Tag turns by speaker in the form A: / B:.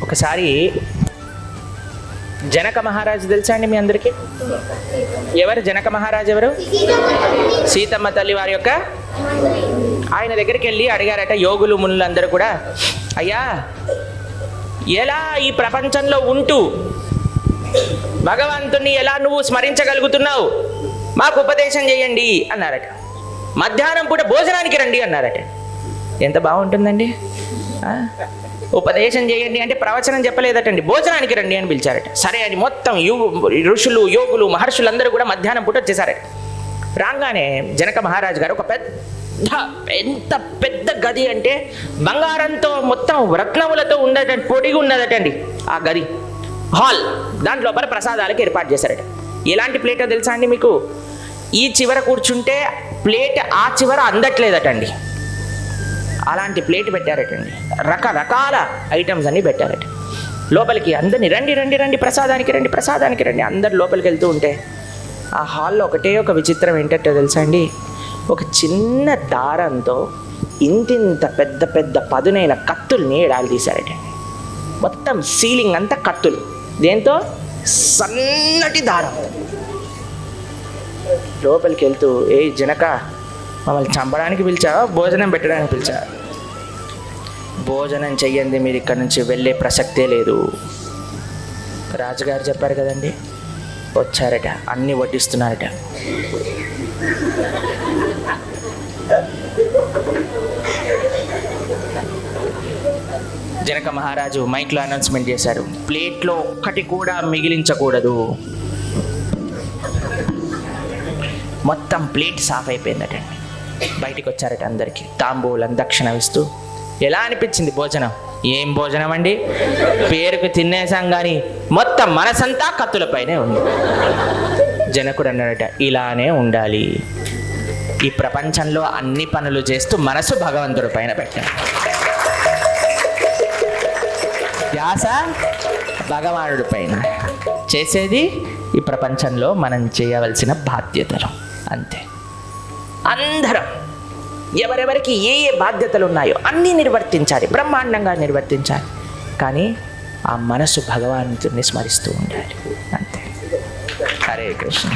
A: ఒకసారి జనక మహారాజు తెలుసా అండి మీ అందరికీ? ఎవరు జనక మహారాజు? ఎవరు? సీతమ్మ తల్లి వారి యొక్క ఆయన దగ్గరికి వెళ్ళి అడిగారట యోగులు మునులందరూ కూడా, అయ్యా ఎలా ఈ ప్రపంచంలో ఉంటూ భగవంతుణ్ణి ఎలా నువ్వు స్మరించగలుగుతున్నావు, మాకు ఉపదేశం చేయండి అన్నారట. మధ్యాహ్నం పూట భోజనానికి రండి అన్నారట. ఎంత బాగుంటుందండి. ఉపదేశం చేయండి అంటే ప్రవచనం చెప్పలేదటండి, భోజనానికి రండి అని పిలిచారట. సరే అని మొత్తం ఋషులు యోగులు మహర్షులు అందరూ కూడా మధ్యాహ్నం పూట వచ్చేసారట. రాగానే జనక మహారాజు గారు ఒక ఎంత పెద్ద గది అంటే బంగారంతో మొత్తం రత్నములతో ఉండటండి, పొడిగి ఉన్నదటండి ఆ గది హాల్. దాంట్లో లోపల ప్రసాదాలకు ఏర్పాటు చేశారట. ఎలాంటి ప్లేటో తెలుసా అండి మీకు? ఈ చివర కూర్చుంటే ప్లేట్ ఆ చివర అందట్లేదటండి, అలాంటి ప్లేట్ పెట్టారటండి. రకరకాల ఐటమ్స్ అన్నీ పెట్టారట. లోపలికి అందరినీ రండి రండి రండి ప్రసాదానికి రండి ప్రసాదానికి రండి అందరు లోపలికి వెళ్తూ ఉంటే ఆ హాల్లో ఒకటే ఒక విచిత్రం ఏంటంటే తెలుసా అండి, ఒక చిన్న దారంతో ఇంతింత పెద్ద పెద్ద పదునైన కత్తుల్ని ఎడాలు తీశారట. మొత్తం సీలింగ్ అంతా కత్తులు, దేంతో? సన్నటి దారం. లోపలికి వెళ్తూ, ఏ జనక మమ్మల్ని చంపడానికి పిలిచావా భోజనం పెట్టడానికి పిలిచావా? భోజనం చెయ్యండి మీరు ఇక్కడ నుంచి వెళ్ళే ప్రసక్తే లేదు. రాజుగారు చెప్పారు కదండి. వచ్చారట, అన్నీ వడ్డిస్తున్నారట. జనక మహారాజు మైక్లో అనౌన్స్మెంట్ చేశారు, ప్లేట్లో ఒక్కటి కూడా మిగిలించకూడదు. మొత్తం ప్లేట్ సాఫ్ అయిపోయిందటండి. బయటికి వచ్చారట, అందరికీ తాంబూలం దక్షిణ ఇస్తూ. ఎలా అనిపించింది భోజనం? ఏం భోజనం అండి, పేరుకు తినేసాం కానీ మొత్తం మనసంతా కత్తులపైనే ఉంది. జనకుడు అన్నాడట, ఇలానే ఉండాలి. ఈ ప్రపంచంలో అన్ని పనులు చేస్తూ మనసు భగవంతుడి పైన పెట్టాలి, ధ్యాస భగవానుడి పైన. చేసేది ఈ ప్రపంచంలో మనం చేయవలసిన బాధ్యతలు అంతే. అందరం ఎవరెవరికి ఏ ఏ బాధ్యతలు ఉన్నాయో అన్నీ నిర్వర్తించాలి, బ్రహ్మాండంగా నిర్వర్తించాలి. కానీ ఆ మనసు భగవంతుడిని స్మరిస్తూ ఉండాలి అంతే. హరే కృష్ణ.